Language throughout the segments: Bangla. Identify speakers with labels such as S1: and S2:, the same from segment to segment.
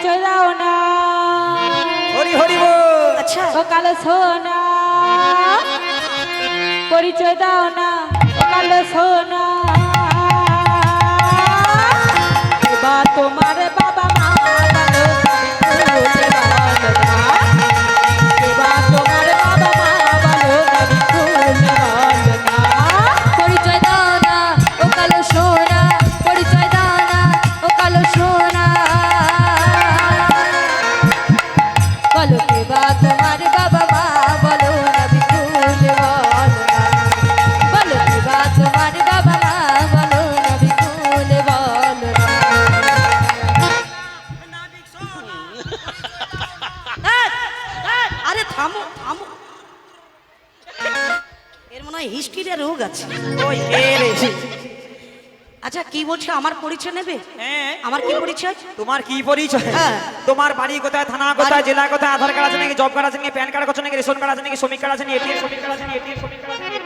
S1: পরিচয় দাও না।
S2: হরি হরি বল।
S3: আচ্ছা
S1: ও কালো সোনা পরিচয় দাও না, ও কালো সোনা। এবার তোমার বাবা মা বলো, এবার তোমার বাবা মা বলো, আমি খুলে বলো না।
S4: পরিচয় দাও না ও কালো সোনা, পরিচয় দাও না ও কালো সোনা। বলো কে বা তোমার বাবা মা বলো নবী খুলে বলো না। বলো কে বা তোমার বাবা মা বলো নবী খুলে বলো না।
S3: আরে থামো থামো, এর মনে হয় হিস্ট্রির রোগ আছে।
S2: ওই কে রে?
S3: আচ্ছা কি বলছো, আমার পরিচয় নেবে?
S2: হ্যাঁ,
S3: আমার কি পরিচয়?
S2: তোমার কি পরিচয়?
S3: হ্যাঁ।
S2: তোমার বাড়ি কোথায়, থানা কোথায়, জেলা কোথায়, আধার কার্ড আছে নাকি, জব কার্ড আছে নাকি, প্যান কার্ড আছে নাকি, রেশন কার্ড আছে নাকি, শ্রমিক কার্ড আছে নাকি, এটিএম শ্রমিক কার্ড আছে নাকি, এটিএম শ্রমিক কার্ড আছে নাকি?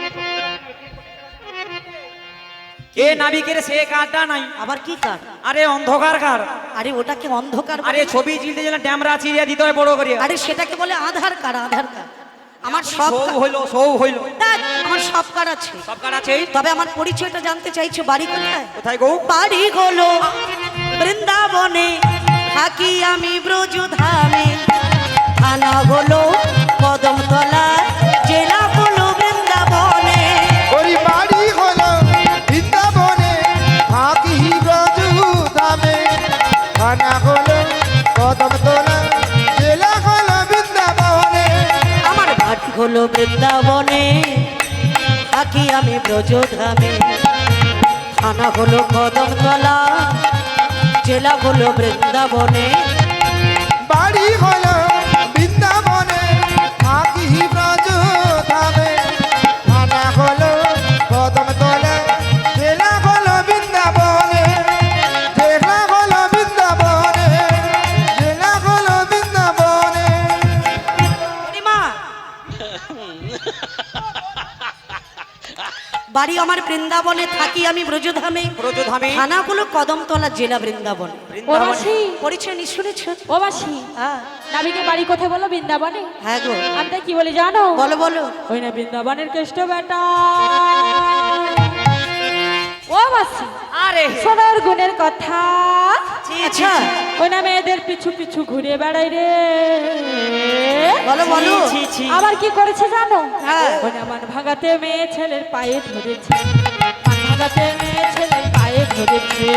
S2: এ নাবিকের সে কার্ডটা নাই।
S3: আবার কি কার?
S2: আরে অন্ধকার কার্ড।
S3: আরে ওটাকে অন্ধকার বলে?
S2: আরে ছবি চিনতে গেলে ড্যামরা চিরিয়া দিতে হয় বড় করে।
S3: আরে সেটাকে বলে আধার কার্ড, আধার কার্ড। আমার সব
S2: সব হইলো।
S3: ধ্যাৎ, আমার সব কার্ড আছে।
S2: সব কার্ড আছে।
S3: তবে আমার পরিচয়টা জানতে চাইছো, বাড়ি কোথায়?
S2: কোথায় গো?
S3: বাড়ি হলো বৃন্দাবনে, থাকি আমি ব্রজধামে। থানা হলো কদমতলা, জেলা হলো বৃন্দাবনে।
S5: ওরি বাড়ি হলো বৃন্দাবনে, থাকি ব্রজধামে। থানা হলো কদমতলা, জেলা হলো বৃন্দাবনে।
S3: আমার বাড়ি হলো বৃন্দাবনে, থাকি আমি ব্রজধামে। থানা হলো কদমতলা, জেলা হলো বৃন্দাবনে।
S5: বাড়ি হলো বৃন্দাবনে, থাকি ব্রজধামে। থানা হলো কদমতলা, জেলা হলো বৃন্দাবনে। জেলা হলো বৃন্দাবনে, জেলা হলো বৃন্দাবনে।
S3: মা বাড়ি আমার বৃন্দাবনে, থাকি আমি ব্রজধামে।
S2: ব্রজধামে।
S3: থানা হলো কদমতলা, জেলা বৃন্দাবন।
S1: ও মাসি,
S3: পরিচয় নি শুনেছ?
S1: ও মাসি,
S3: হ্যাঁ
S1: নাবিকের বাড়ি কোথায় বলো? বৃন্দাবনে।
S3: হ্যাঁ গো,
S1: আমি তাই কি বলি জানো?
S3: বলো বলো।
S1: ওই না বৃন্দাবনের কেষ্ট বেটা। ও মাসি,
S2: আরে
S1: সোনার গুণের কথা।
S3: আচ্ছা
S1: ওই না মেয়েদের পিছু পিছু ঘুরে বেড়াই রে।
S3: বলো বলো।
S2: ছি, ছি।
S1: আবার কি করেছে জানো?
S3: হ্যাঁ।
S1: ওই না মান ভাগাতে মেয়ে ছেলের পায়ে ধরেছে, মান ভাগাতে মেয়ে ছেলের পায়ে ধরেছে।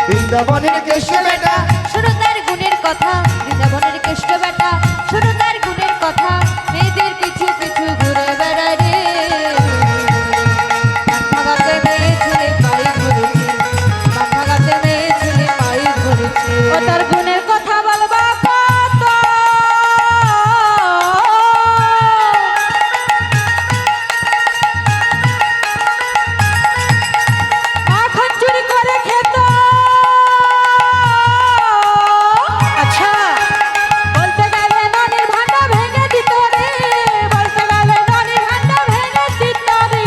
S5: বৃন্দাবনের কেশে বেটা,
S4: শোনো তার গুণের কথা, বৃন্দাবনের কেষ্ট বেটা। শোনো তার গুণের কথা, মেয়েদের পিছু পিছু ঘুরে বেড়ায় রে। ভাগাতে মেয়ে ছেলে পায়ে ধরেছে, ভাগাতে মেয়ে ছেলে পায়ে ধরেছে।
S1: ও তার গুণের কথা বলবা কত, মাখন চুরি করে খেত।
S3: আচ্ছা
S1: বলতে গেলে ননির ভান্ডা ভেঙে দিত রে, বলতে গেলে ননির ভান্ডা ভেঙে দিত রে।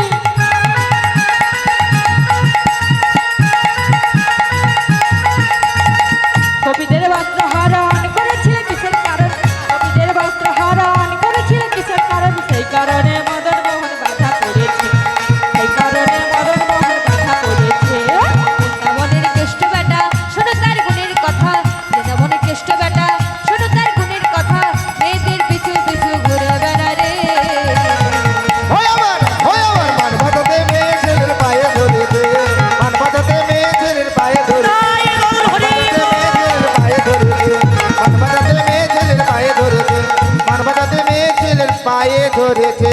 S1: কবিদের বস্ত্র হরণ করেছিলেন কিসের কারণ? কবিদের বস্ত্র হরণ করেছিলেন কিসের কারণ? সেই কারণে মদন মোহন বাধা পড়েছে, সেই কারণে মদন মোহন বাধা পড়েছে।
S4: বৃন্দাবনের কেষ্ট বেটা, শোনো তার গুণের কথা। বৃন্দাবনের কেষ্ট বেটা, শোনো তার গুণের কথা, মেয়েদের পিছু পিছু ঘুরে বেড়ায় রে।
S5: হয় আমার মান বাঁধাতে মেয়ে ছেলের পায়ে ধরেছে। মান বাঁধাতে মেয়ে ছেলের পায়ে ধরেছে। মান বাঁধাতে মেয়ে ছেলের পায়ে ধরেছে। মান বাঁধাতে মেয়ে ছেলের পায়ে ধরেছে।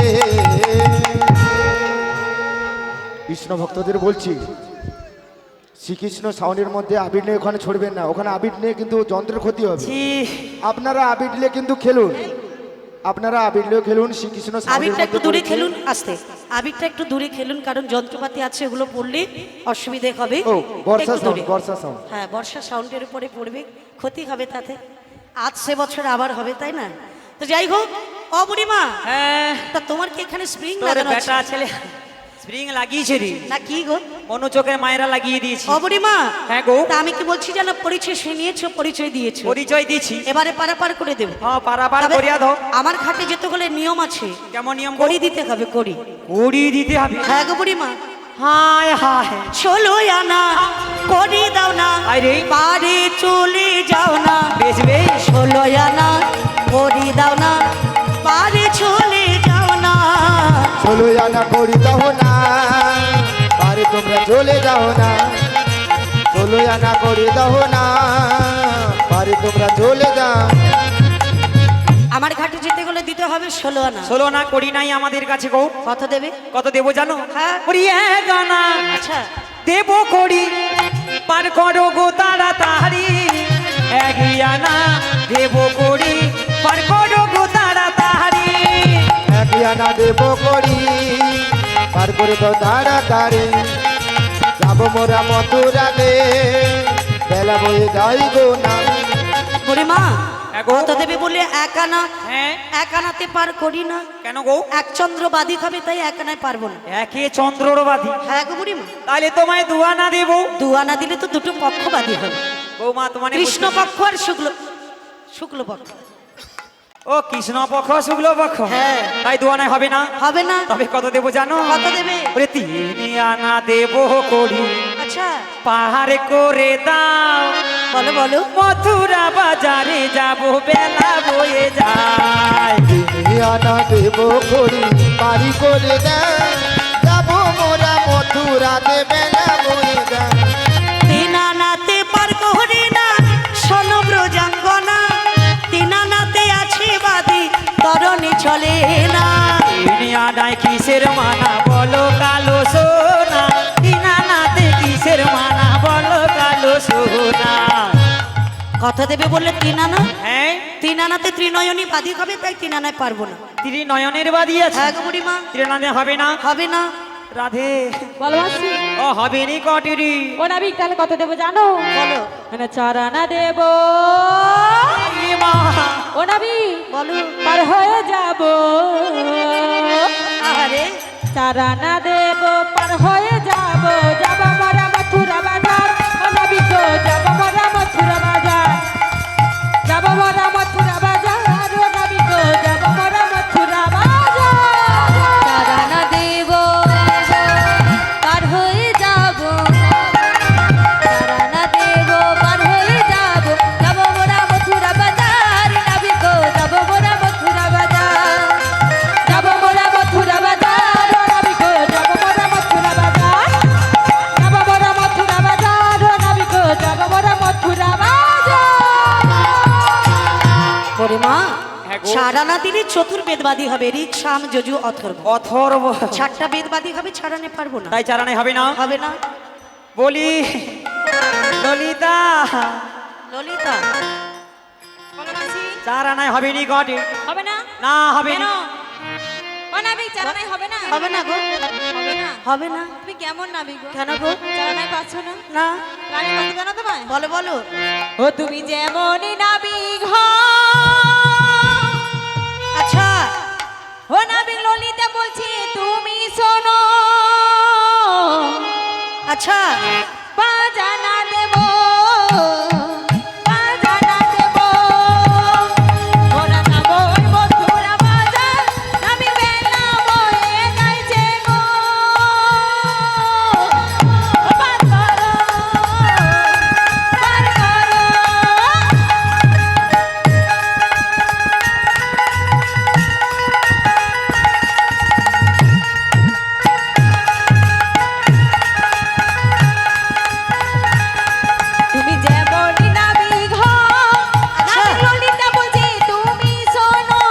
S5: কৃষ্ণ ভক্তদের বলছি, শ্রীকৃষ্ণ সাউনের মধ্যে আবির নিয়ে ওখানে ছড়বেন না। ওখানে আবির নিয়ে কিন্তু যন্ত্রের ক্ষতি হবে। আপনারা আবির নিয়ে কিন্তু খেলুন, আপনারা আবির নিয়ে খেলুন। শ্রীকৃষ্ণ সাউনের
S3: আবিরটা একটু
S5: মধ্যে
S3: দূরে
S5: বলছি।
S3: খেলুন, আস্তে। আবিরটা একটু দূরে খেলুন, কারণ যন্ত্রপাতি আছে, ওগুলো পড়লে অসুবিধে হবে।
S5: ও বর্ষা
S3: একটু
S5: সাউন্ড,
S3: দূরে।
S5: বর্ষা সাউন্ড।
S3: হ্যাঁ, বর্ষা সাউন্ডের উপরে পড়বে, ক্ষতি হবে তাতে। আজ সে বছর আবার হবে, তাই না? তো যাই হোক, ও বুড়িমা,
S2: হ্যাঁ,
S3: তা তোমার কি এখানে স্প্রিং
S2: তোর
S3: লাগানো আছে?
S2: বেটা ছেলে স্প্রিং লাগিয়েছে রে
S3: না কি গো
S2: মনো চোখের মায়েরা লাগিয়ে দিয়েছি
S3: ও বুড়িমা
S2: হ্যাঁ গো
S3: তা আমি কি বলছি জানো পরিচয় সে নিয়েছো পরিচয় দিয়েছো
S2: পরিচয় দিয়েছি
S3: এবারে পারাপার করে দেবো
S2: হ্যাঁ পারাপার
S3: তবে
S2: করিয়া দাও
S3: আমার ঘাটে যেতগুলো নিয়ম আছে
S2: কেমন নিয়ম
S3: করি দিতে হবে করি
S2: করি দিতে হবে
S3: হ্যাঁ গো বুড়িমা
S2: হায় হায়
S3: ষোলো আনা করি দাও না
S2: আরে
S3: পারে চলে যাও না
S2: বেশ বেশ
S3: ষোলো আনা করি দাও না পারে চলে যাও না
S5: ষোলো আনা করি দাও না পারে তোমরা চলে যাও না ষোলো আনা করি দাও না পারে তোমরা চলে যাও
S3: আমার ঘাটে যেতে গেলে দিতে হবে 16 আনা
S2: 16 না করি নাই আমাদের কাছে গো
S3: কত দেবে
S2: কত দেবো জানো
S3: হ্যাঁ।
S2: করি এক আনা
S3: আচ্ছা
S2: দেবো করি পার করো গো তাড়াতাড়ি এক আনা দেবো করি পার করো গো তাড়াতাড়ি
S5: এক আনা দেব করি পার করে দাও তাড়াতাড়ি যাবো মোরা মথুরাতে বেলা বয়ে যাই গো না
S3: বুড়িমা
S2: এগো।
S3: কত দেবে বলে এক আনা
S2: হ্যাঁ
S3: এক আনাতে পার করি না
S2: কেন গো
S3: এক চন্দ্র বাদি খাবে তাই এক আনায় পারবো না
S2: একে চন্দ্রর বাদী
S3: হ্যাঁ গো বুড়িমা
S2: তাহলে তোমায় 2 আনা দেবো
S3: দু আনা দিলে তো দুটো পক্ষ বাদি হবে
S2: বৌমা তোমার
S3: কৃষ্ণ পক্ষ আর শুক্ল পক্ষ
S2: ও কৃষ্ণ পক্ষ শুক্ল পক্ষ
S3: হ্যাঁ।
S2: তাই 2 আনায় হবে না
S3: হবে না
S2: তবে কত দেবো জানো
S3: কত দেবে
S2: ওরে 3 আনা দেবো করি
S3: আচ্ছা
S2: পাহাড় করে দাও
S3: বলো বলো
S2: মথুরা বাজারে যাব বেলা বয়ে যায়
S5: আনা দেব করি পারি করে দেয় যাবো মোরা মথুরাতে বেলা বয়ে যায়
S3: তিন আনাতে পার করি না শোনো ব্রজাঙ্গনা তিন আনাতে আছে বাদি তরণী চলে না
S2: আনায় কিসের মানা বলো কালো সোনা নাতে কিসের মানা বলো কালো সোনা
S3: কথা দেবে বললে তিন আনা
S2: হ্যাঁ
S3: তিন আনাতে ত্রিনয়নী বাদি হবে তাই তিন আনায় পারবো না
S2: নয়নের বাদী আছে
S3: হ্যাঁ গো বুড়িমা
S2: ত্রিনানে হবে না
S3: হবে না
S2: রাধে
S1: বলো মাসি
S2: ও হবে নি কটিরি
S1: ও নাবিক তাহলে কত দেবো জানো
S3: বলো
S1: মানে 4 আনা দেবো
S2: মা
S1: ও নাবি
S3: বলো
S1: পার হয়ে যাব
S3: আরে
S1: 4 আনা দেবো পার হয়ে যাব যাব মোরা মথুরা বাজার ও নাবি গো যাব মোরা মথুরা বাজার যাব মোরা মথুরা বাজার ও নাবি গো যাব মোরা মথুরা বাজার
S4: তারানা দেব পার হয়ে যাব তারানা দেব পার হয়ে যাব যাব মোরা মথুরা বাজার নাবিক যাব মোরা মথুরা বাজার
S1: যাব মোরা মথুরা বাজার ও নাবি গো যাব মোরা মথুরা বাজার যাব মোরা মথুরা বাজার ও নাবি গো যাব মোরা মথুরা বাজার
S3: বুড়িমা
S2: হ্যাঁ গো।
S3: চারানা দিলে চতুর্বেদবাদী হবে ঋক সাম যজু অথর্ব
S2: অথর্ব
S3: 4টা বেদবাদী হবে ছাড়ানে পারবো না
S2: তাই চারানে হবে না
S3: হবে না
S2: বলি ললিতা
S3: ললিতা
S4: বলো মাসি
S2: চারানায় হবে নি কটি
S4: হবে না
S2: না হবে
S4: কেন
S2: না
S4: ও নাবিক চালানাই হবে না
S3: হবে না গো
S4: হবে না
S3: হবে না
S4: তুমি কেমন নাবিক গো
S3: কেন গো
S4: চালানাই পাচ্ছ না
S3: না
S4: রানী কত জানো তোমায়
S3: বলো বলো
S1: ও তুমি যেমনই নাবিক
S3: আচ্ছা
S4: ও নাবিক ললিতা বলছি তুমি শোনো
S3: আচ্ছা
S4: বাজানা দেব বাজানা দেব ওরা যাব ওই মথুরা বাজার নামি বেলা বয়ে যাইছে গো পার করো পার করো তুমি যেমনই নাবিক
S3: আচ্ছা।
S4: নাবিক ললিতা বলছি তুমি শোনো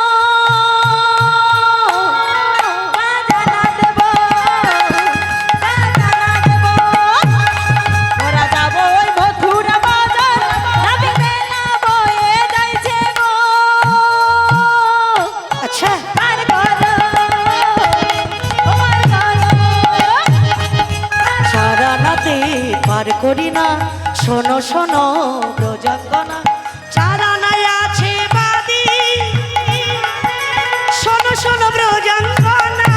S4: বাজানা দেব বাজানা দেব ওরা যাব ওই মথুরা বাজার নাবিক বেলা বয়ে যাইছে গো
S3: আচ্ছা
S4: পার করো পার করো
S3: চারানাতে পার করি না শোনো শোনো ব্রজাঙ্গনা চারানায় আছে বাদি শোনো শোনো ব্রজাঙ্গনা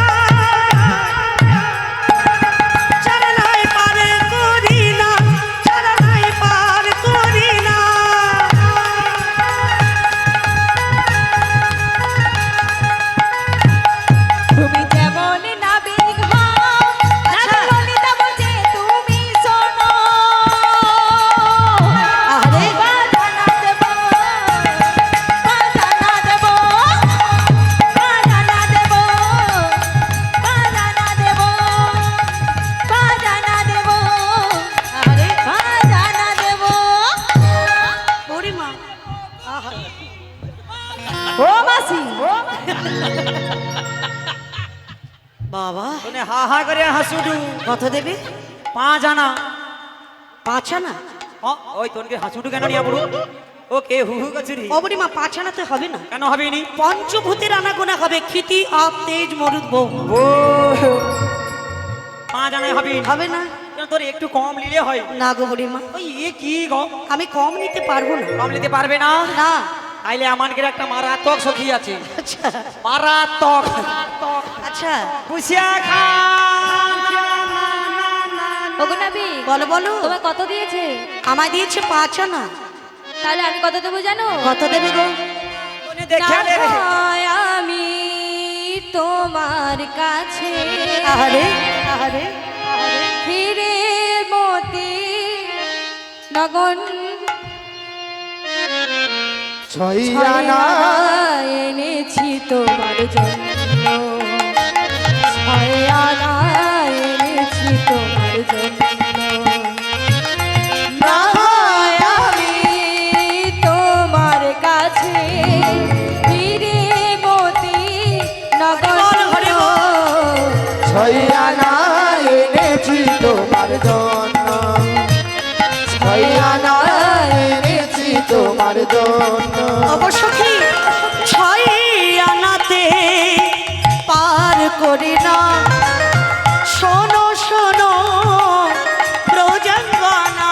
S2: আহা করে হাসুডু
S3: কত দেবে?
S2: 5 আনা।
S3: 5 আনা?
S2: ওই তোনকে হাসুডু কেন নিয়ে পড়ু? ওকে হু হু কচুরি
S3: ও বুড়িমা 5 আনাতে হবে না,
S2: কেন হবে নি?
S3: পঞ্চভূতের আনাগোনা হবে, ক্ষিতি আপ তেজ মরুদ বোম।
S2: ও 5 আনায় হবে নি?
S3: হবে না?
S2: কেন তোর একটু কম নিলে হয়?
S3: না গো বুড়িমা,
S2: ওই এ কি গো,
S3: আমি কম নিতে পারবো না।
S2: কম নিতে পারবে না?
S3: না।
S2: তাইলে আমানকে একটা মারাত্মক সখী আছে,
S3: আচ্ছা
S2: মারাত্মক।
S3: আচ্ছা,
S2: পুষিয়া খা।
S4: ওগো নাবি,
S3: বলো বলো।
S4: তোমায় কত দিয়েছে?
S3: আমায় দিয়েছে 5 আনা।
S4: তাহলে আমি কত দেবো জানো?
S3: কত দেবে গো?
S2: তোনে দেখে
S4: না
S2: নে রে।
S4: হয় আমি তোমার কাছে
S3: আহারে আহারে
S4: ফিরে মতি নগন
S5: 6 আনা
S4: এনেছি তোমার জন্য, 6 আনা এনেছি তোমার জন্য। না হয় আমি তোমার কাছে ফিরে মতি নগর।
S5: 6 আনা এনেছি তোমার জন্য, 6 আনা এনেছি তোমার জন্য।
S3: অবশ্য কি 6 আনাতে পার করি না, শোনো শোনো প্রজঙ্গনা।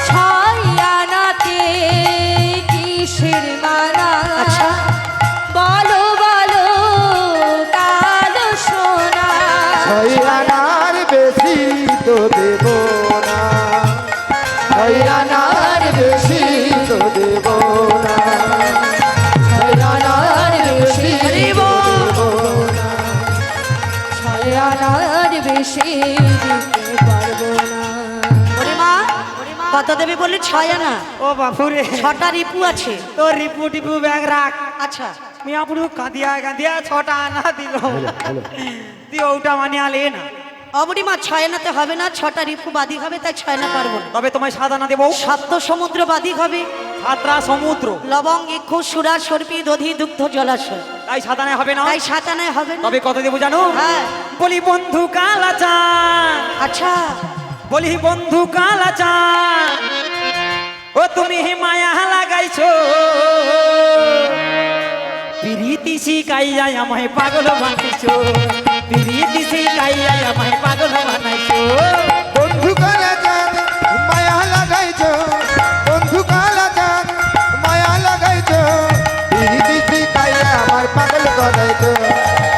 S4: 6 আনাতে কিসের মানা?
S3: আচ্ছা
S4: বলো বলো কালো সোনা।
S5: 6 আনার বেশি তো দেব না, 6 আনার বেশি তো দেব না, 6 আনার বেশি তো দেব না।
S4: 6 আনার বেশি দিতে পারবো না।
S3: ওরে মা, কত দেবে বলে? 6 আনা।
S2: ও বাপুরে,
S3: 6টা রিপু আছে।
S2: তোর রিপু টিপু ব্যাগ রাখ।
S3: আচ্ছা
S2: মিয়া পুরু কাঁদিয়া কাঁদিয়া 6টা আনা দিল। তুই ওটা মানে আলে না।
S3: অবরিমা 6 আনাতে হবে না, 6টা রিপু বাদি হবে, তাই 6 আনা পারবো না।
S2: তবে তোমায় 7 আনা দেবো।
S3: সপ্ত সমুদ্র বাদি হবে,
S2: 7টা সমুদ্র,
S3: লবং ইক্ষু সুরা সর্পি দধি দুগ্ধ জলাশয়,
S2: তাই 7 আনায় হবে না।
S3: তাই 7 আনায় হবে না।
S2: তবে কত দেবো জানো?
S3: হ্যাঁ।
S2: বলি বন্ধু কালাচান,
S3: আচ্ছা
S2: বলি বন্ধু কালাচান, ও তুমি মায়া লাগাইছো, প্রীতি শিখাইয়া আমায় পাগল বানাইছো, প্রীতি শিখাইয়া আমায় পাগল বানাইছো।
S5: বন্ধু কালাচাঁদ মায়া লাগাইছো, বন্ধু কালাচাঁদ মায়া লাগাইছো, প্রীতি শিখাইয়া আমার পাগল বানাইছো,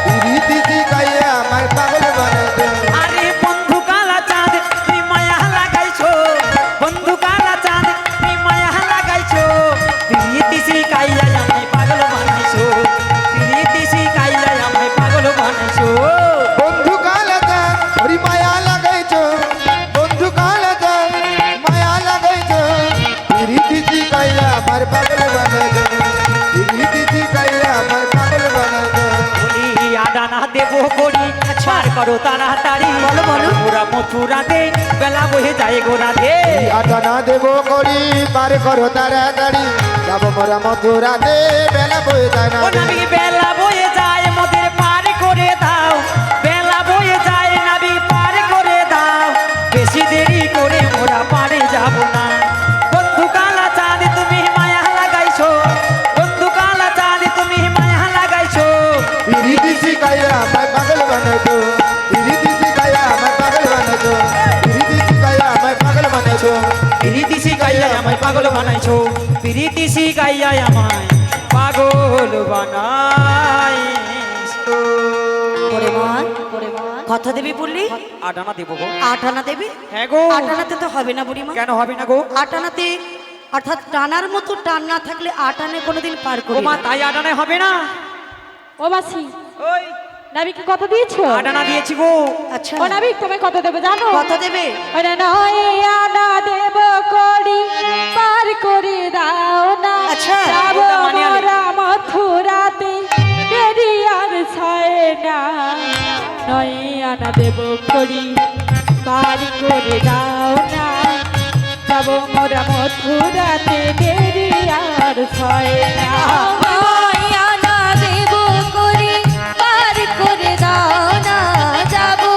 S5: প্রীতি শিখাইয়া আমার পাগল বানাইছো।
S2: আরে বন্ধু কালাচাঁদ তুমি মায়া লাগাইছো, বন্ধু কালাচাঁদ তুমি মায়া লাগাইছো, প্রীতি শিখাইয়া আমায় পাগল বানাইছো, প্রীতি শিখাইয়া আমায় পাগল বানাইছো।
S5: বন্ধু কালাচাঁদ ওরে মায়া লাগাইছো, বন্ধু কালাচাঁদ মায়া লাগাইছো, প্রীতি শিখাইয়া আমার পাগল বানাইছো, প্রীতি শিখাইয়া আমার পাগল বানাইছো।
S2: বলি আডানা দেবো করি পার করো তাড়াতাড়ি,
S3: বলো, বলো।
S2: ওরা মথুরাতে বেলা বহে যায় গোরাতে।
S5: আটানা দেব করি পার করো তাড়াতাড়ি, যাব মোরা মথুরাতে বেলা বয়ে যায় না।
S2: ও নাবি বেলা বয়ে যায় মোদের পার করে দাও, বেলা বয়ে যায় নাবি পার করে দাও, বেশি দেরি করে মোরা পারে যাব না। বন্ধু কালাচাঁদ তুমি মায়া লাগাইছো, বন্ধু কালাচাঁদ তুমি মায়া লাগাইছো,
S5: প্রীতি শিখাইয়া আমার পাগল বানাইছো, প্রীতি শিখাইয়া আমার পাগল বানাইছো, প্রীতি শিখাইয়া আমার পাগল বানাইছো।
S2: প্রীতি শিখাইয়া আমায় পাগল বানাইছো, প্রীতি শিখাইয়া আমায় পাগল বানাইছো।
S3: ওরে মা, কত দেবে বললি?
S2: 8 আনা দেবো গো।
S3: 8 আনা দেবে?
S2: হ্যাঁ গো।
S3: 8 আনাতে তো হবে না বুড়িমা।
S2: কেন হবে না গো?
S3: 8 আনাতে অর্থাৎ টানার মতো টান না থাকলে 8 আনে কোনোদিন পার
S2: ও
S3: করি
S2: মা
S3: না।
S2: তাই 8 আনায় হবে না।
S1: ও মাসি,
S2: ওই
S1: নাবিকে কত দিয়েছো?
S2: 8 আনা দিয়েছি গো।
S3: আচ্ছা
S1: ও নাবিক তোমায় কত দেবে জানো?
S3: কত দেবে?
S1: ওরে নয় আনা দেব করি পার করে দাও না।
S3: আচ্ছা,
S1: যাবো
S2: ওটা মানে আলি।
S1: মোরা মথুরাতে দেরি আর ছয় না। নয় আনা দেব করি পার করে দাও না। যাবো মোরা মথুরাতে দেরি আর ছয় না।
S4: আনা দেব করি পার করে দাও না, যাবো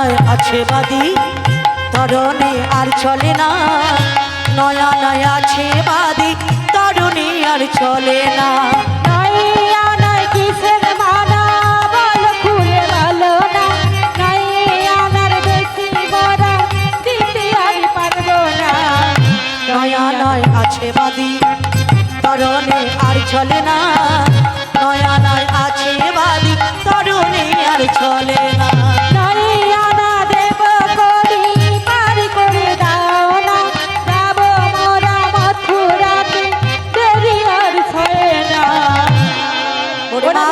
S3: নয় আছে বাদী তরণে আর চলে না, নয়া নয় আছে বাদী তরণে আর চলে না।
S1: নয়া নয় কিসের মানা বলো খুলে বলো না, নয়ানার বেশি বড় দিতে আমি পারবো না।
S3: নয়া নয় আছে বাদী তরণে আর চলে না, নয়া নয় আছে বাদী তরণে আর চলে না।
S1: নয়ানা দেব করি পার করে দাও না, যাবো মোরা মথুরাতে দেরি আর ছয় না।
S3: ওরে মা,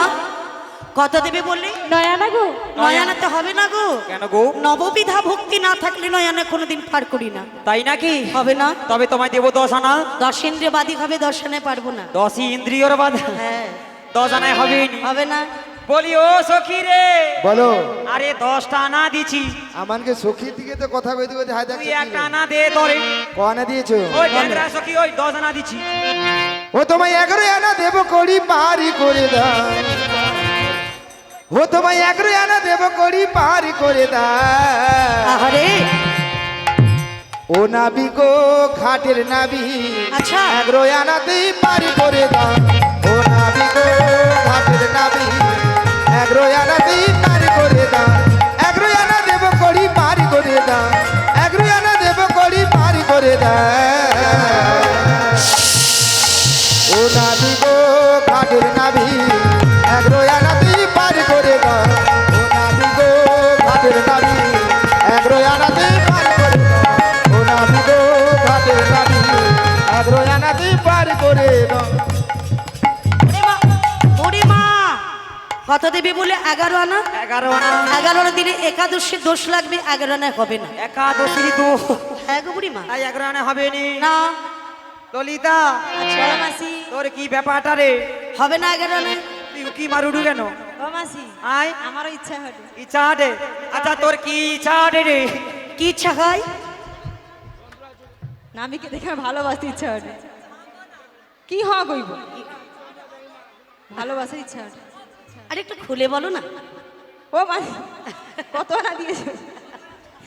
S3: কত দেবে বললি?
S1: নয়ানা গো,
S3: নয়ানাতে হবে না গো।
S2: কেন গো?
S3: নববিধা ভক্তি না থাকলে নয়ানা কোনোদিন পার করি না।
S2: তাই নাকি?
S3: হবে না।
S2: তবে তোমায় দেবো 10 আনা।
S3: 10 ইন্দ্রিয় বাদী হবে, দর্শনে পারবো না।
S2: 10 ইন্দ্রিয়র বাদ
S3: হ্যাঁ
S2: 10 আনায় হবে নি।
S3: হবে না।
S2: বলি ও সখী রে,
S5: বলো।
S2: আরে 10টা আনা দিছি,
S5: আমাকে সখীর দিকে তো কথা কইতে কইতে হায়
S2: তুই
S5: দেখছো
S2: একটা আনা দে তোরে।
S5: কনা দিয়েছো?
S2: ওই ড্যাংরা সখী, ওই 10 আনা দিছি।
S5: ও তোমায় 11 আনা দেব করি পারি করে দাও, ও তোমায় 11 আনা দেব করি পারি করে দাও।
S3: আহারে
S5: ও নাবি গো ঘাটের নাবি,
S3: আচ্ছা
S5: 11 আনাতেই পারি করে দাও। ও নাবি গো ঘাটের নাবি, 11 আনাতেই পারি করে দাও। 11 আনা দেব করি পারি করে দাও, 11 আনা দেব করি পারি করে দাও। ও নাবি গো ঘাটের নাবি, 11 আনাতেই পারি করে দাও। ও নাবি গো ঘাটের নাবি, 11 আনাতেই পারি করে দাও। ও নাবি গো ঘাটের নাবি, 11 আনাতেই পারি করে দাও।
S3: ওরে মা, ওরে মা, কত দেবে বলে? 11 আনা।
S2: 11 আনা।
S3: 11 আনা দিলে একাদশীর দোষ লাগবে, 11 আনা হবে না।
S2: একাদশী তো
S3: হ্যাঁ গো বুড়ি মা।
S2: তাই 11 আনা হবে নি।
S3: না
S2: ললিতা,
S3: আচ্ছা মাসি,
S2: তোর কি ব্যাপারটা রে?
S3: হবে না 11 আনা।
S2: তুই কি মারুডু কেন?
S1: ও মাসি,
S2: আয়,
S1: আমারও ইচ্ছা হলো।
S2: ইচ্ছা হাটে। আচ্ছা তোর কি ইচ্ছা হাটে রে?
S3: কি ইচ্ছা হয়?
S1: নাবিকে দেখে আমার ভালোবাসতে ইচ্ছা হলো। কি হওয়া কইব? ভালোবাসার ইচ্ছা হলো।
S3: আরে একটু খুলে বলো না।
S1: ও মাসি, কত আনা দিয়েছো?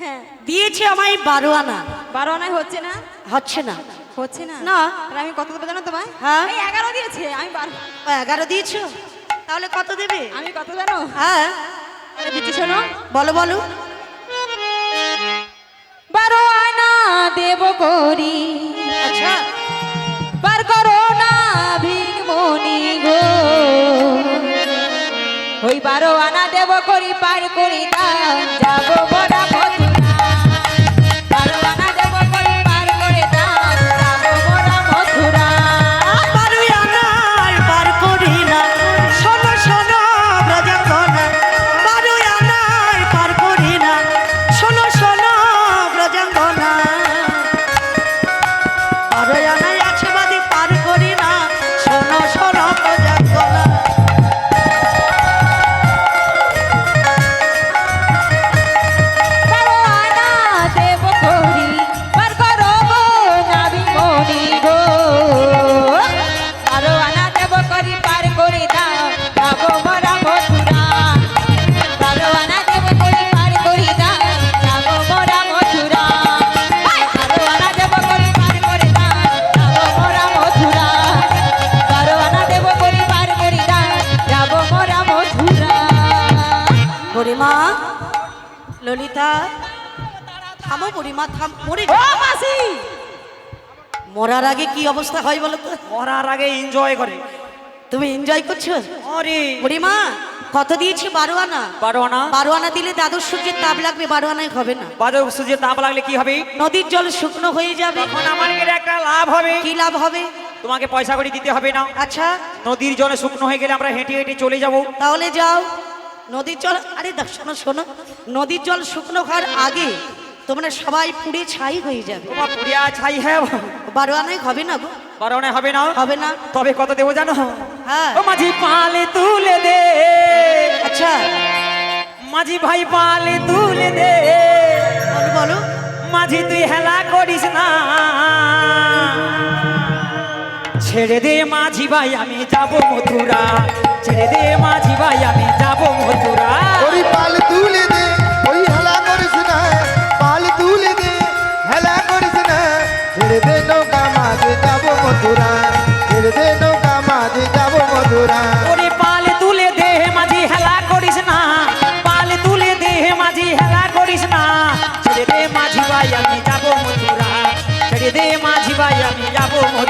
S1: হ্যাঁ,
S3: দিয়েছে আমায় 12 আনা।
S1: 12 আনায় হচ্ছে না?
S3: হচ্ছে না।
S1: হচ্ছে না?
S3: না।
S1: তাহলে আমি কত দেবো জানো তোমায়?
S3: হ্যাঁ।
S1: এই 11 দিয়েছে, আমি 12।
S3: 11 দিয়েছো, তাহলে কত দেবে?
S1: আমি কত জানো?
S3: হ্যাঁ
S1: তাহলে দিচ্ছি শোনো।
S3: বলো বলো।
S1: 12 আনা দেব করি,
S3: আচ্ছা
S1: বার করো না ভিমনি গো। ওই 12 আনা দেব করি পার করি দাও, যাবো বড়া মথুরা। 12 আনা দেব করি পার করে দাও, যাবো বড়া মথুরা।
S3: 12 আনার পার করি না, শোনো শোনো ব্রজাঙ্গনা। 12 আনার পার করি না, শোনো শোনো ব্রজাঙ্গনা। 12 আনায় আছে বাদী পার করি না, শোনো শোনো ব্রজাঙ্গনা।
S1: 12 আনা দেব করি পার করো গো না ভিমনি গো। 12 আনা দেব করি পার করে দাও, যাবো বড়া মথুরা। 12 আনা দেব করি পার করে দাও, যাবো বড়া মথুরা। 12 আনা দেব করি পার করে দাও, যাবো বড়া মথুরা। 12 আনা দেব করি পার করে দাও, যাবো বড়া মথুরা।
S3: বুড়িমা, ললিতা থামো বুড়িমা, থাম। মরে
S1: ও মাসি,
S3: মরার আগে কি অবস্থা হয় বলো তো?
S2: মরার আগে এনজয় করে।
S3: তুমি এনজয় করছো?
S2: আরে
S3: বুড়িমা কত দিয়েছি? 12 আনা।
S2: 12 আনা।
S3: 12 আনা দিলে দ্বাদশ সূর্যের তাপ লাগবে, 12 আনায় হবে না।
S2: বাজে সূর্যে তাপ লাগলে কি হবে?
S3: নদীর জল শুকনো হয়ে যাবে।
S2: তখন আমাদের একটা লাভ হবে।
S3: কি লাভ হবে?
S2: তোমাকে পয়সা করে দিতে হবে না।
S3: আচ্ছা
S2: নদীর জলে শুকনো হয়ে গেলে আমরা হেঁটে হেঁটে চলে যাব।
S3: তাহলে যাও নদীর জল। আরে শোনো শোনো, নদীর জল শুকনো হওয়ার আগে তোমরা সবাই পুড়ে ছাই হয়ে যাবে।
S2: তোমার পুরিয়া ছাই হ্যাঁ।
S3: 12 আনায় হবে না গো,
S2: 12 আনায় হবে না।
S3: হবে না।
S2: তবে কত দেবো জানো?
S3: হ্যাঁ
S2: ও মাঝি পালে তুলে দে।
S3: আচ্ছা
S2: মাঝি ভাই পালে তুলে দে।
S3: বলো বলো।
S2: মাঝি তুই হেলা করিস না, ছেড়ে দে মাঝি ভাই আমি যাব মথুরা। ছেড়ে দে মাঝি ভাই আমি যাব মথুরা।
S5: ওই পাল তুলে দে, ওই হেলা করিস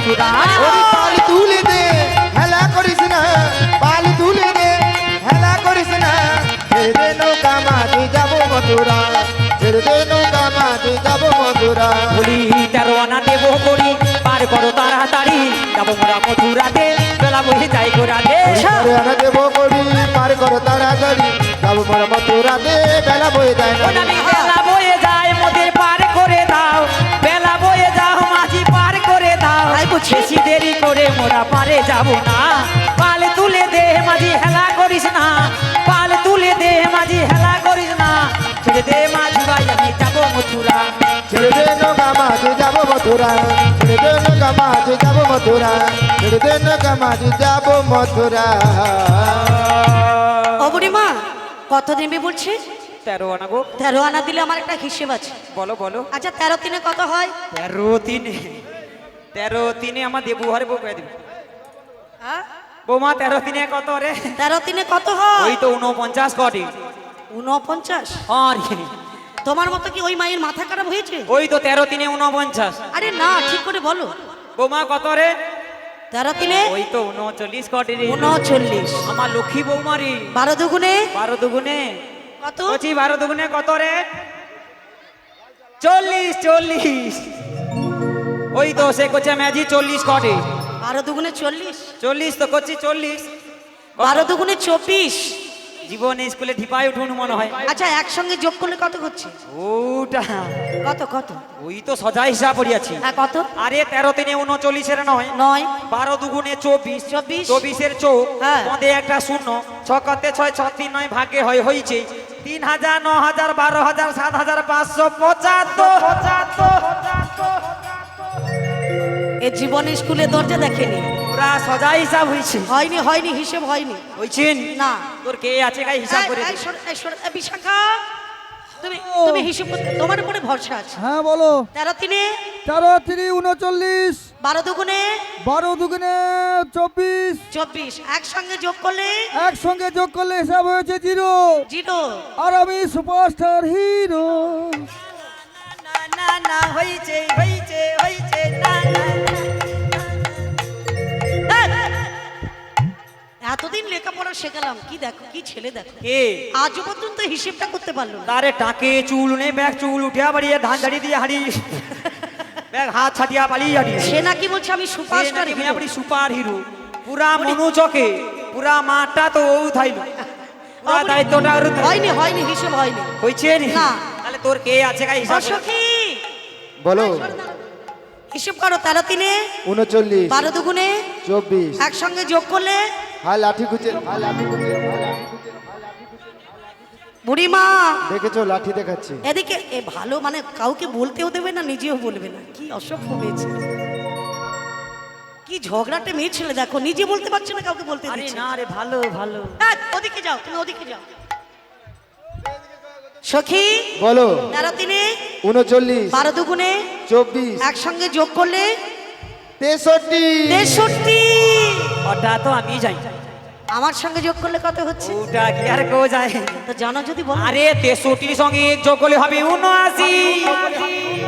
S2: মথুরা
S5: ওরে পাল তুলে দে হেলা করিস না, পাল তুলে দে হেলা করিস না, ছেড়ে দে নৌকা মাঝি যাব মথুরা, ছেড়ে দে নৌকা মাঝি যাব মথুরা।
S2: বলি 13 আনা দেব করি পার করো তাড়াতাড়ি যাবো মোরা মথুরাতে বেলা বসে যাই গোরাতে
S5: ওরে আনা দেব করি পার কর তাড়াতাড়ি, যাব মোরা মথুরাতে বেলা বয়ে যায়
S2: ও
S5: না।
S2: নবী বেলা বয়ে যায় মোদের পার করে দাও, বেলা বয়ে যাও মাঝি পার করে দাও, বেশি দেরি করে মোরা পারে যাব না, পাল তুলে দে মাঝি হেলা করিস না, পাল তুলে দে মাঝি হেলা করিস না, ছেড়ে দে মাঝি ভাই আমি যাবো মথুরা।
S5: ছেড়ে দে নৌকা মাঝি যাব মথুরা, ছেড়ে দে নৌকা মাঝি যাব মথুরা, ছেড়ে দে নৌকা মাঝি যাব মথুরা।
S3: ও বুড়িমা কত দেবে বলছে?
S2: 13 আনা গো।
S3: 13 আনা দিলে আমার একটা হিসেব আছে।
S2: বলো বলো।
S3: আচ্ছা 13 তিনে কত হয়?
S2: 13 তিনে আমার দেবু হারে বউ কয়ে দিবি বৌমা 13 তিনে কত রে?
S3: 13 তিনে কত হয়?
S2: ওই তো 49 কোটি।
S3: 49?
S2: আরে
S3: তোমার মতো কি ওই মায়ের মাথা খারাপ হয়েছে?
S2: ওই তো 13 তিনে 49।
S3: আরে না ঠিক করে বলো।
S2: বৌমা কত রে?
S3: 13 তিনে
S2: ওই তো 39 কোটি রে।
S3: 39।
S2: আমার লক্ষ্মী বৌমা রে।
S3: 12 দুগুণে
S2: 12 দুগুনে
S3: কত?
S2: বলছি 12 দুগুনে কত রে? 40। ওই তো সে কোচে ম্যাজি 40 কোটি।
S3: 12 দুগুণে 40।
S2: 40 তো করছি 40।
S3: 12 দুগুণে 24।
S2: জীবনে স্কুলে ঢিপাই উঠুন মনে হয়।
S3: আচ্ছা একসঙ্গে যোগ করলে কত হচ্ছে?
S2: ওটা
S3: কত কত?
S2: ওই তো সজা হিসাব করিয়াছি।
S3: হ্যাঁ কত?
S2: আরে 13 তিনে 39 এর নয়,
S3: 9
S2: 12 দুগুণে 24,
S3: 24
S2: 24 চোখ
S3: হ্যাঁ।
S2: পদে একটা শূন্য, 6 করতে 6, 6 3 9 ভাগে হয় হইছে 3000 9000 12000 7575
S3: এ জীবনে স্কুলে দরজা দেখেনি।
S2: পুরা সজা হিসাব হইছে।
S3: হয়নি হয়নি হিসেব হয়নি।
S2: হইছেন
S3: না।
S2: তোর কে আছে গাই হিসাব করে দে।
S3: এই বিশাখা তুমি তুমি হিসেব করতে তোমার উপরে ভরসা আছে।
S6: হ্যাঁ বলো।
S3: 13 তিনে
S6: 13 3 39,
S3: 12 দুগুণে
S6: 12 দুগুণে 24,
S3: 24 একসঙ্গে যোগ করলে
S6: একসঙ্গে যোগ করলে হিসাব হয়েছে 0।
S3: 0।
S6: আর আমি সুপারস্টার হিরো।
S2: না না না হইছে না না।
S3: এতদিন লেখাপড়া শেখালাম কি দেখো কি ছেলে দেখো
S2: কে
S3: আজও পর্যন্ত হিসেবটা করতে পারলো না।
S2: তারে টাকে চুল নে ব্যাগ চুল উঠিয়া বাড়িয়ে ধান ঝাড়ি দিয়ে হাড়ি ব্যাগ হাত ছাটিয়া পালিয়ে হাড়ি
S3: সে নাকি বলছে আমি সুপারস্টার
S2: আপনি সুপার হিরো পুরা মনু চকে পুরা মাঠটা তো ও থাইলো পুরা দায়িত্বটা ওর তো-
S3: হয়নি হয়নি হিসেব হয়নি।
S2: হইছে নি
S3: না।
S2: তাহলে তোর কে আছে গাই হিসাব করে?
S3: সখী
S5: বলো।
S3: হিসেব করো 13 তিনে
S5: 39
S3: 12 দুগুণে
S5: 24।
S3: একসঙ্গে যোগ করলে
S5: হ্যাঁ লাঠি খুঁজে
S3: বুড়িমা
S5: দেখেছো লাঠি দেখাচ্ছি।
S3: এদিকে এ ভালো মানে কাউকে বলতেও দেবে না নিজেও বলবে না কি অসভ্য মেয়ে ছেলে। কি ঝগড়াটে মেয়ে ছেলে দেখো নিজে বলতে পারছে না কাউকে বলতে
S2: আরে
S3: দিচ্ছে
S2: না রে ভালো ভালো
S3: এই, ওদিকে যাও তুমি ওদিকে যাও। সখী
S5: বলো।
S3: 13 তিনে
S5: 39
S3: 12 দুগুণে
S5: 24
S3: একসঙ্গে যোগ করলে
S5: 63।
S3: 63।
S2: ওটা তো আমি যাই
S3: আমার সঙ্গে যোগ করলে কত হচ্ছে?
S2: ওটা কি আর কেউ যায়?
S3: তো জানো যদি বলো।
S2: আরে 63 সঙ্গে যোগ করলে হবে 79।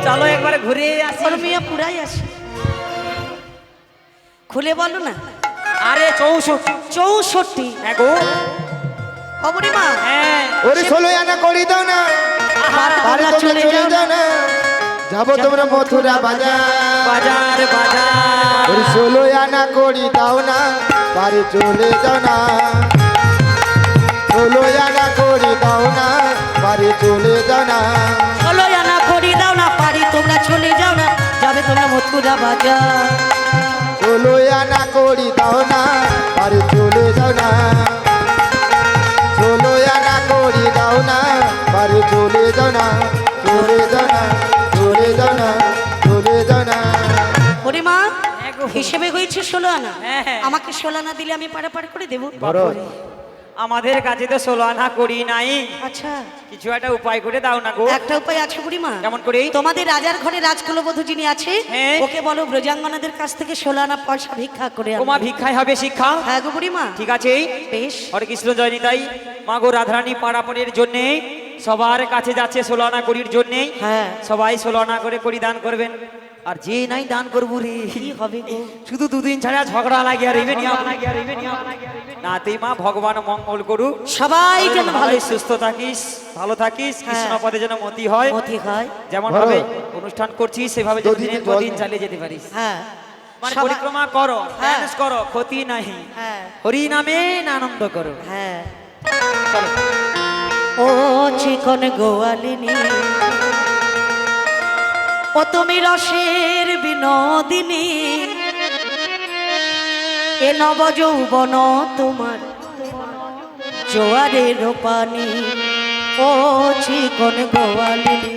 S2: চলো একবার ঘুরে আসি।
S3: ওর মেয়ে পুরাই আসে খুলে বলো না।
S2: আরে 64
S3: 64।
S2: হ্যাঁ গো
S3: অবরিমা
S2: হ্যাঁ
S5: ওরে 16 আনা করি দাও না, আরে তোমরা চলে যাও না, যাবো তোমরা মথুরা বাজার।
S2: বাজার বাজার
S5: ওরে 16 আনা করি দাও না, বাড়ি চলে যাও না, 16 আনা করি দাও না, বাড়ি চলে যাও না।
S3: 16 আনা করি দাও না পারি তোমরা চলে যাও না যাবে তোমরা মথুরা বাজার।
S5: 16 আনা করি দাও না, বাড়ি চলে যাও না, 16 আনা করি দাও না, বাড়ি চলে যাও না, চলে যাও না, চলে যাও না, চলে যাও না।
S3: বুড়িমা
S2: হ্যাঁ গো।
S3: হিসেবে হয়েছে 16 আনা।
S2: হ্যাঁ, হ্যাঁ।
S3: আমাকে 16 আনা দিলে আমি পাড়া করে দেবো।
S5: বড়
S2: আমাদের কাছে তো 16 আনা করি নাই,
S3: আচ্ছা
S2: কিছু একটা উপায় করে দাও না গো।
S3: একটা উপায় আছে বুড়িমা।
S2: কেমন করে?
S3: তোমাদের রাজার ঘরে রাজকুলবধূ যিনি আছে
S2: হ্যাঁ।
S3: ওকে বলো ব্রজাঙ্গনাদের কাছ থেকে 16 আনা পয়সা ভিক্ষা করে আনতে।
S2: তোমার ভিক্ষায় হবে শিক্ষা।
S3: হ্যাঁ গো বুড়িমা
S2: ঠিক আছে
S3: বেশ।
S2: হরে কৃষ্ণ জয় নিতাই। মা গো রাধারানী পাড়াপড়ের জন্যে সবার কাছে যাচ্ছে 16 আনা করির জন্যে।
S3: হ্যাঁ।
S2: সবাই 16 আনা করে করি দান করবেন। আর যে নাই দান করবো রে
S3: কি হবে গো?
S2: শুধু দুদিন ছাড়া ঝগড়া লাগে আর ইভেন না তুই মা ভগবান মঙ্গল করুক
S3: সবাই যেন ভালো
S2: ভালো সুস্থ থাকিস ভালো থাকিস কৃষ্ণ পদে যেন মতি হয়
S3: মতি হয়।
S2: যেমন
S5: বলো।
S2: ভাবে অনুষ্ঠান করছিস সেভাবে যেন
S5: দুদিনে
S2: দিনের
S5: জল
S2: পর দিন
S5: নেই।
S2: চালিয়ে যেতে পারিস
S3: হ্যাঁ
S2: মানে
S3: সবাই-
S2: পরিক্রমা করো
S3: হ্যাঁ।
S2: ম্যানেজ করো ক্ষতি নাই
S3: হ্যাঁ
S2: হরি নামে আনন্দ করো
S3: হ্যাঁ
S2: চলো
S3: ও চিকন গোয়ালিনী ও তুমি রসের বিনোদিনী এ নব যৌবন তোমার জোয়ারের পানি ও চিকন গোয়ালিনী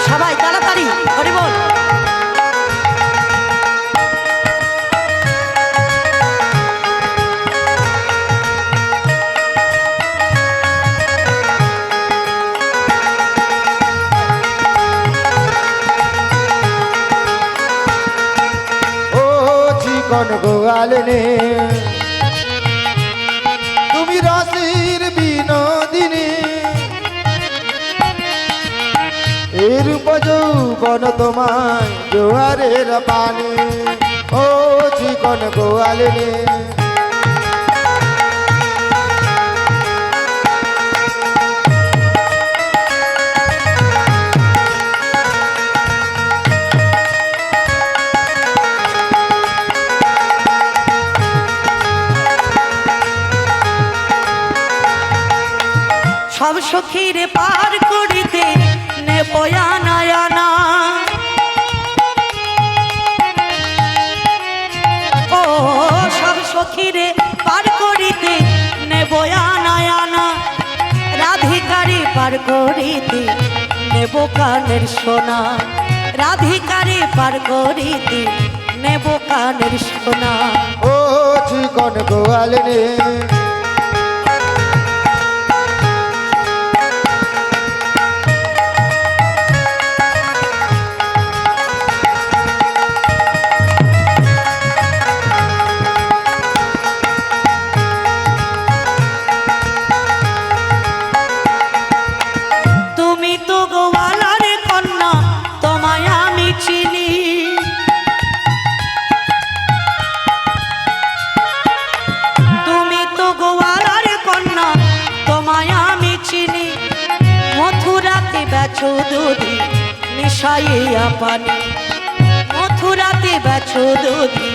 S3: সবাই তাড়াতাড়ি হরি বল।
S5: ও চিকন গোয়ালিনী তুমি রসের বিনোদিনী এর যৌবন তোমায় জোয়ারের পানি ও চিকন গোয়ালিনী
S3: সব সখীরে পার করিতে নেবয়া নয়না ও সব সখীরে পার করিতে নেবয়া নয়না রাধিকারে পার করিতে নেব কানের সোনা রাধিকারে পার করিতে নেব কানের সোনা
S5: ও চিকন গোয়ালিনী
S3: তুমি তো গোয়ালার কন্যা তোমায় আমি চিনি তুমি তো গোয়ালার কন্যা তোমায় আমি চিনি মথুরাতে বেচো দুধি মিশাইয়া পানি মথুরাতে বেচো দুধি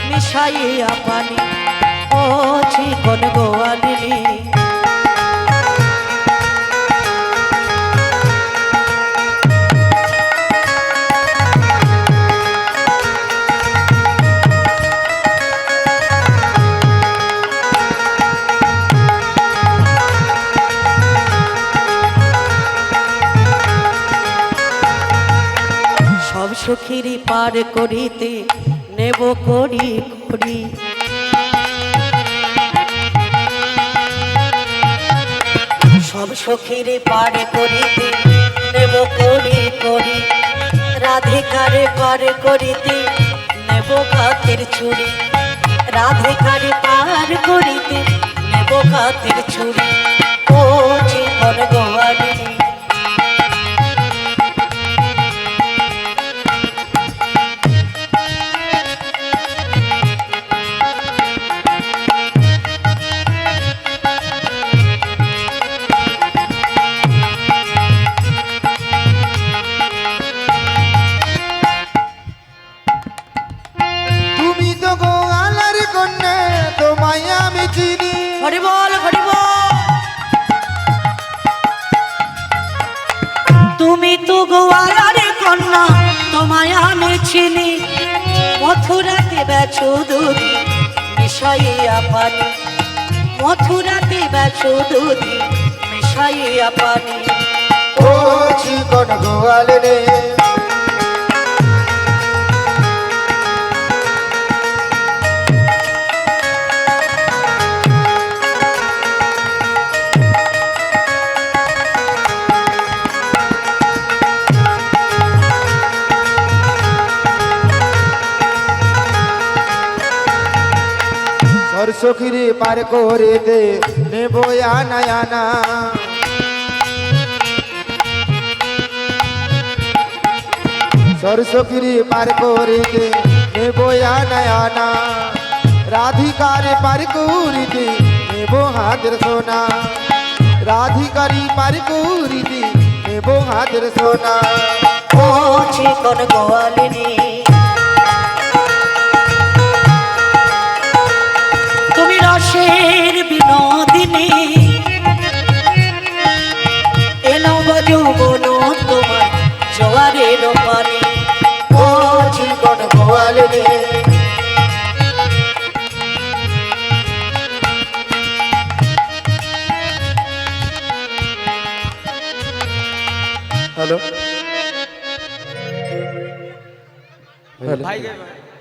S3: মিশাইয়া পানি ও চিকন গোয়ালিনী সব সখীরি পার করিতে নেব করি করি সব সখীরে পার করিতে নেব করি করি রাধিকারে পার করিতে নেব কাতের ছুরি রাধিকারে পার করিতে নেব কাতের ছুরি ও জীবন গোয়ালিনী
S5: তুমি তো গোয়ালার কন্যা তোমায় আমি চিনি
S3: হরি বল হরি বল তুমি তো গোয়ালার কন্যা তোমায় আমি চিনি মথুরাতে বেচো দুধি মিশাইয়া পানি মথুরাতে বেচো দুধি মিশাইয়া পানি
S5: ও চিকন গোয়ালিনী সরসখিরে পার করে দে নেব আনা আনা সরস্বতীর পার করিতে নেব আনা আনা রাধিকারে পার করিতে নেব হাতের সোনা রাধিকারি পার করিতে নেব হাতের সোনা
S3: ও চিকন গোয়ালিনী তুমি রসের বিনোদিনী এলো যৌবন তোমার জোয়ারের পানি ও চিকন গোয়ালিনী
S5: হ্যালো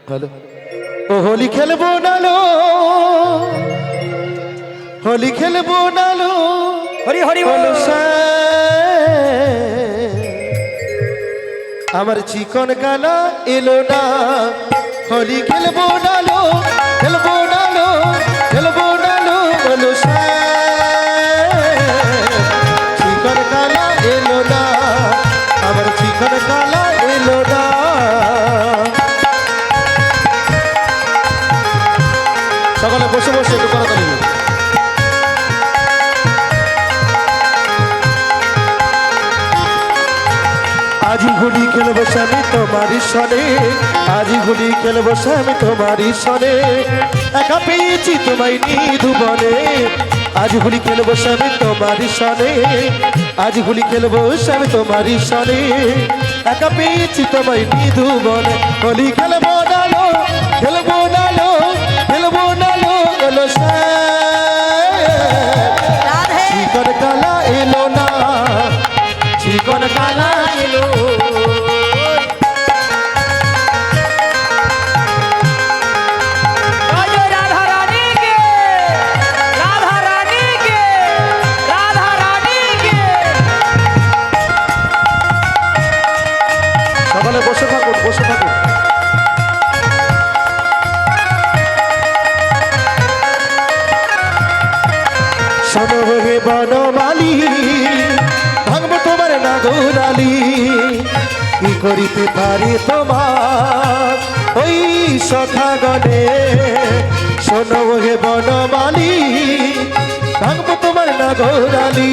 S5: হ্যালো ও হোলি খেলবো নালো হোলি খেলবো নালো
S2: হরি হরি
S5: বলো
S2: বল।
S5: আমার চিকন গালা এলো না হোলি খেলবো নালো খেলবো নালো খেলবো নালো বলো চিকন গালা এলো না আমার চিকন গালা এলো না সকালে বসে বসে একটু তাড়াতাড়ি আজি হোলি খেলবো স্বামী তোমারই সনে আজি হোলি খেলবো স্বামী তোমারই সনে একা পেয়েছি তোমায় নিধুবনে আজি হোলি খেলবো স্বামী তোমারই সনে আজি হোলি খেলবো স্বামী তোমারই সনে একা পেয়েছি তোমায় নিধুবনে হোলি খেলবো নালো খেলবো নালো খেলবো নালো বলো
S3: রাধে
S5: চিকন কালা এলো না চিকন কালা এলো
S2: জয় জয় রাধা রানী কে, রাধা রানী কে, রাধা রানী কে।
S5: সকালে বসে থাকুন বসে থাকুন শোনো হে বনমালী ভাঙবো তোমার নাগরালি কি করিতে পারি তোমার ওই সখাগণে শোনো হে বনমালী ভাঙবো তোমার নাগরালি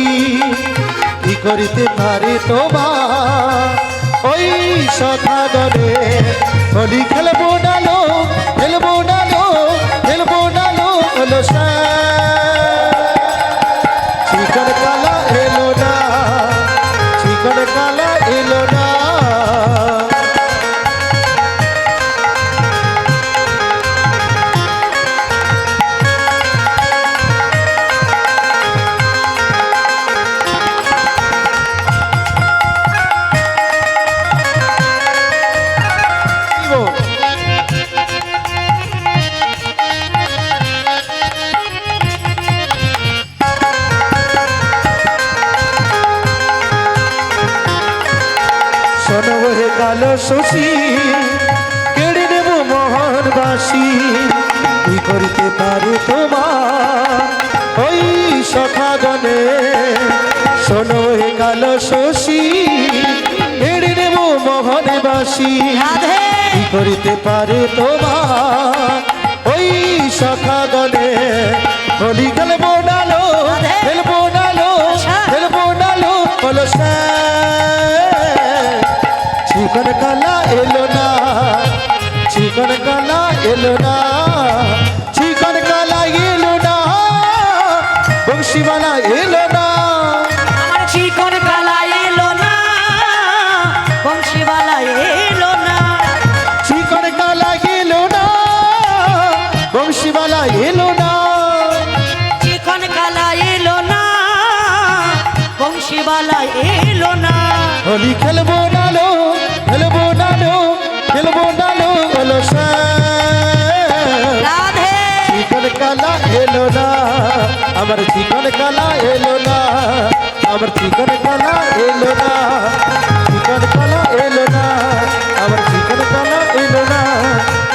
S5: কি করিতে পারি তোমার ওই সখাগণে হোলি খেলবো নালো খেলবো নালো খেলবো নালো হলো চিকন কালা এলো না চিকন কালা এলো না শোনো হে কালো শশী কেড়ে নেব মোহনবাসী কি করিতে পারে তোমার ওই সখাগণে শোনো হে কালো শশী কেড়ে নেব মোহনবাসী
S3: রাধে
S5: কি করিতে পারে তোমার ওই সখাগণে হোলি খেলবো নালো খেলবো নালো খেলবো নালো বলো চিকন কালা এলো না চিকন কালা এলো না চিকন কালা এলো না বংশীমালা এলো না
S3: আমার চিকন কালা এলো না বংশীবালা এলো না
S5: চিকন কালা এলো না বংশীমালা এলো না
S3: চিকন কালা এলো না বংশীবালা এলো না
S5: হোলি খেলবো নালো খেলবো নালো খেলবো নালো বলো
S3: রাধে
S5: চিকন কালা এলো না আমার চিকন কালা এলো না আমার চিকন কালা এলো না চিকন কালা এলো না আমার চিকন কালা এলো না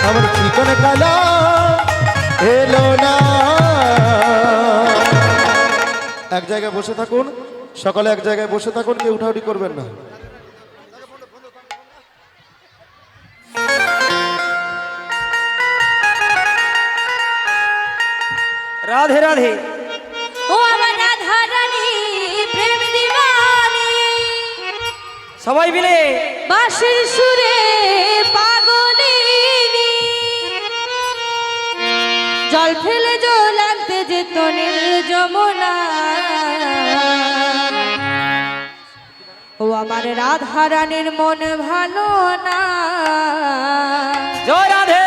S5: আমার চিকন কালা এলো না এক জায়গায় বসে থাকুন সকালে এক জায়গায় বসে থাকুন কেউ উঠাউঠি করবেন না
S2: রাধে রাধে।
S4: ও আমার রাধা রানী প্রেম দিবানি,
S2: সবাই মিলে
S4: বাঁশির সুরে পাগলিনী, জল ফেলে জল আনতে যেত নীল যমুনা। ও আমার রাধা রানীর মন ভালো না,
S2: জয় রাধে।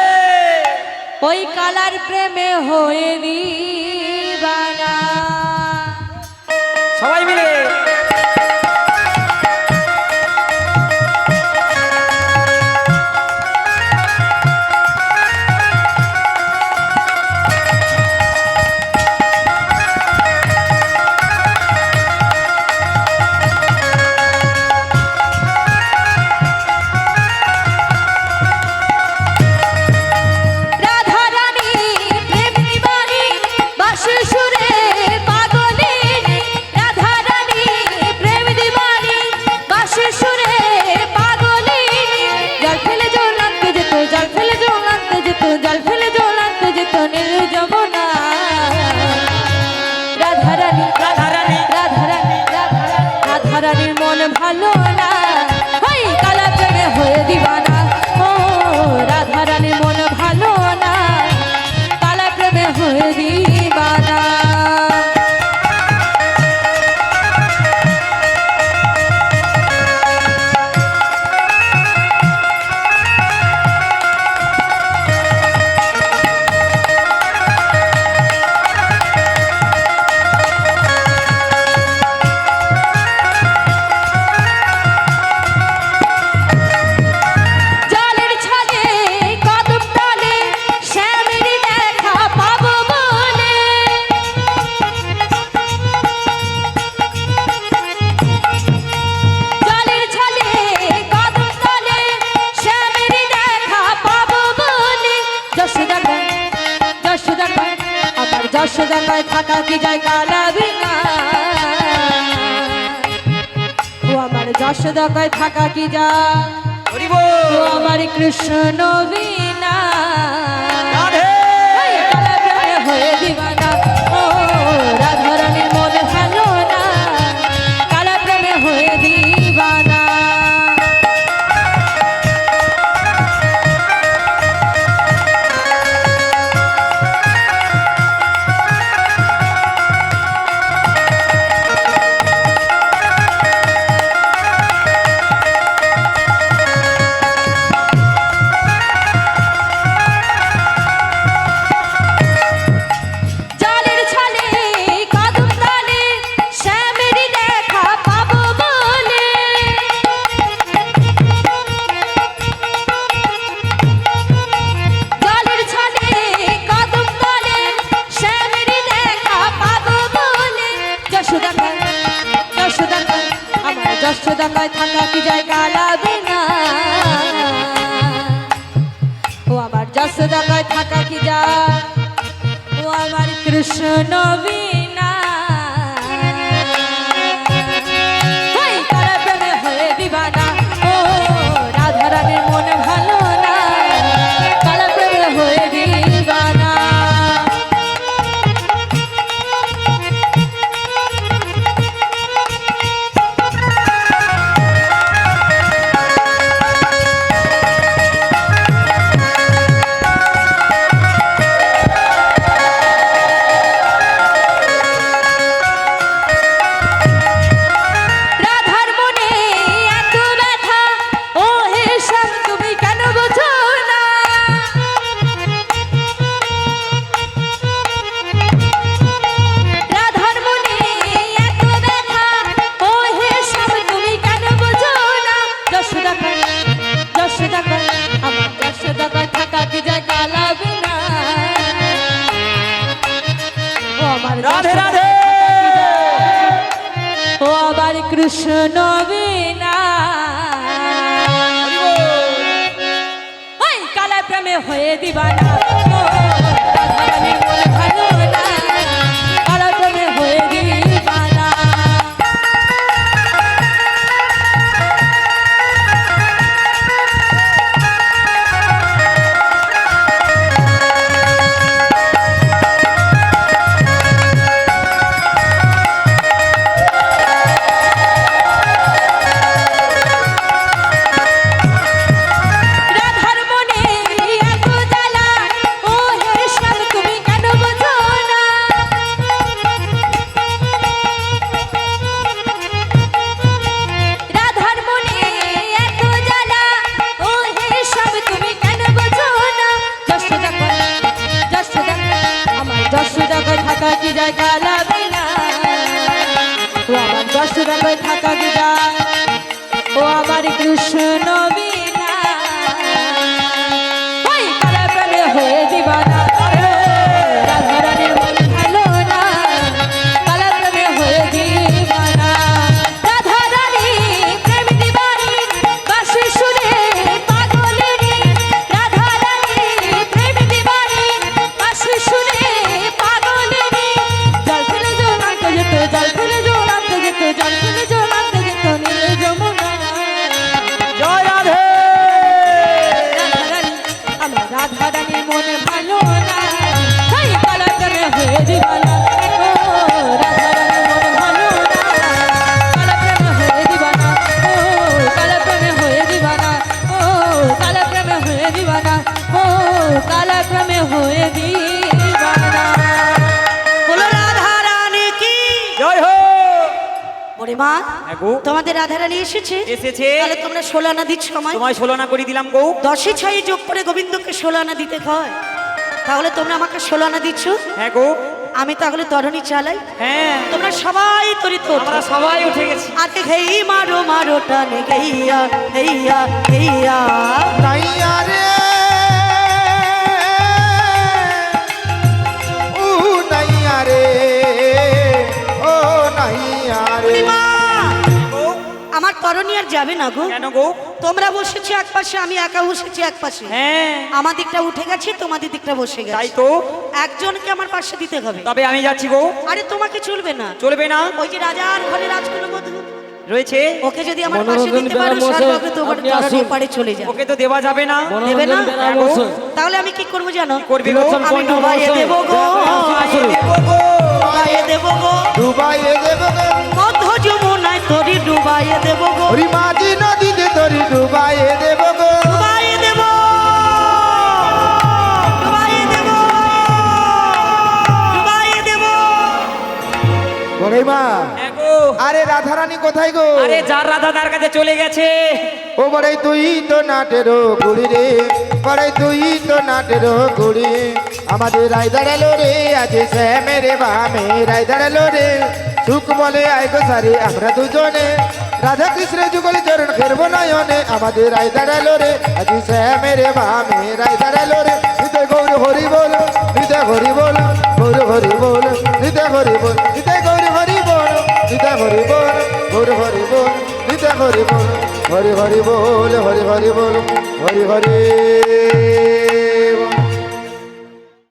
S4: ওই কালার প্রেমে হয়ে দিবানা।
S2: সবাই মিলে
S4: রাধা রানী প্রেম দিবানি, বাঁশির সুরে পাগলিনী। রাধা রানী প্রেম দিবানি, বাঁশির সুরে পাগলিনী। জল ফেলে জল আনতে যেত, জল ফেলে জল আনতে যেত, জল ফেলে জল আনতে যেত নীল যমুনা। রাধা রানী
S2: রাধা রানী
S4: রাধা রানী রাধা রানীর মন ভালো না, ওই কালা প্রেমে হয়ে দিবানা। ও রাধা রানীর মন ভালো না, কালা প্রেমে হয়ে দিবানা। জলের ছলে কদম তলে শ্যামের দেখা পাবো বলে, জলের ছলে কদম তলে শ্যামের দেখা পাবো বলে। যশোদা গায়, যশোদা গায়, আমার যশোদা গায় থাকা কি যায় কালা বিনা। ও আমার যশোদা গায় থাকা কি যায়,
S2: হরি বল।
S4: ও আমার কৃষ্ণ বিনা।
S2: রাধে
S4: ওই কালা প্রেমে হয়ে দিবানা। ও রাধা রানীর মন ভালো না, কালা প্রেমে হয়ে দিবানা। জলের ছলে কদম তলে শ্যামের দেখা পাবো বলে, জলের ছলে কদম তলে শ্যামের দেখা পাবো বলে। যশোদা গায়, যশোদা গায়, আমার যশোদা গায় থাকা কি যায় কালা বিনা। ও আমার যশোদা গায় থাকা কি যায়, ও আমার কৃষ্ণ বিনা। ওই কালা প্রেমে হয়ে দিবানা। ও রাধা রানীর মন ভালো না, কালা প্রেমে হয়ে দিবানা। রাধার মনে এত ব্যথা, ও হে শ্যাম তুমি কেন বোঝো না। রাধার মনে এত ব্যথা, ও হে শ্যাম তুমি কেন বোঝো না। যশোদা গায়, যশোদা গায়, আমার যশোদা গায় থাকা কি যায় কালা বিনা। ও আমার
S2: রাধে
S4: যশোদা
S2: রাধে।
S4: ও আবার কৃষ্ণ বিনা। ওই কালা প্রেমে হয়ে দিবানা। ও রাধা রানীর মন ভালো না, কালা প্রেমে হয়ে দিবানা।
S1: কি যায় কালা বিনা ও আমার কষ্ট ব্যথায় থাকা কি যায় ও আমার কৃষ্ণ বিনা ওই কালা প্রেমে হয়ে দিবানা রাধারানীর মন ভালো না কালা প্রেমে হয়ে দিবানা রাধারানী প্রেম দিবানি বাঁশি সুরে পাগলেরি রাধারানী প্রেম দিবানি বাঁশি সুরে পাগলেরি জল ফেলে জোনাতে যেত জল ফেলে জোনাতে যেত জল ফেলে জোনাতে যেত নীল যমুনা
S2: জয় রাধে
S1: রাধারানী আমার রাধারানীর মনে ভালো না তাই কালা প্রেমে হয়ে দিবানা ও রাধারানীর মনে ভালো না কালা প্রেমে হয়ে দিবানা ও কালা প্রেমে হয়ে দিবানা ও কালা প্রেমে হয়ে দিবানা ও কালা প্রেমে হয়ে দিবানা
S3: বলো রাধা রানী কি
S2: জয় হো
S3: ওরে মা
S2: হ্যাঁ গো
S3: তোমাদের রাধা রানী এসেছে
S2: এসেছে
S3: তাহলে তোমরা 16 আনা দিচ্ছ আমায়
S2: তোমায় 16 আনা করে দিলাম গো
S3: 10 6 যোগ করে গোবিন্দকে 16 আনা দিতে হয় তাহলে তোমরা আমাকে 16 আনা দিচ্ছ
S2: হ্যাঁ গো
S3: আমি তাহলে তরণী চালাই
S2: হ্যাঁ
S3: তোমরা সবাই তরিত
S2: আমরা সবাই উঠে গেছি
S3: আরে হেই মারো মারো টানে গইয়া হেইয়া হেইয়া
S5: নাইয়া রে ও নাইয়া রে ও নাইয়া রে
S2: গো
S3: আমার তরণী আর যাবে না গো
S2: কেন গো
S3: তোমরা বসেছো এক পাশে আমি একা বসেছি এক পাশে
S2: হ্যাঁ
S3: আমার দিকটা উঠে গেছে তোমাদের দিকটা বসে
S2: তাই
S3: গেছে
S2: তো
S3: একজনকে আমার পাশে দিতে হবে
S2: তবে আমি যাচ্ছি গো
S3: আরে তোমাকে চলবে না
S2: চলবে না
S3: ওই যে রাজার ঘরে রাজকুল বধূ
S2: রয়েছে
S3: ওকে যদি আমার পাশে দিতে পারো সর্বকে তোমার তরণী পারে চলে যাবে
S2: ওকে তো দেওয়া যাবে না
S3: দেবে না
S2: হ্যাঁ গো।
S3: তাহলে আমি কি করবো জানো
S2: করবি গো
S3: আমি ডুবাইয়ে দেবো গো ডুবাইয়ে দেবো গো
S5: ডুবাইয়ে দেব গো
S3: মধ্য যমুনায় তোরি ডুবাইয়ে দেবো গো
S5: ওরি মাঝি নদীতে তোরি ডুবাইয়ে দেব গো
S3: ডুবাইয়ে দেবো ডুবাইয়ে দেবো ডুবাইয়ে দেবো
S5: বড়াই মা
S2: হ্যাঁ গো
S5: আরে রাধারানী কোথায় গো
S2: আরে যার রাধা তার কাছে চলে গেছে
S5: ও বড়াই তুই তো নাটেরও গুড়ি রে বড়াই তুই তো নাটেরও গুড়ি আমাদের রায় দাঁড়ালো রে আজ শ্যামের বামে রায় দাঁড়ালো রে সুখ বলে আয় গো সারি আমরা দুজনে রাধা কৃষ্ণের যুগলে চরণ ফেরবো নয়নে আমাদের রায় দাঁড়ালো রে আজ শ্যামের বামে রায় দাঁড়ালো রে হৃদয় গৌর হরি বল হৃদয় হরি বল গৌর হরি বল হৃদয় হরি বল হৃদয় গৌর হরি বল হৃদয় হরি বল গৌর হরি বল হৃদয় হরি বল হরি হরি বল হরি হরি বল হরি হরি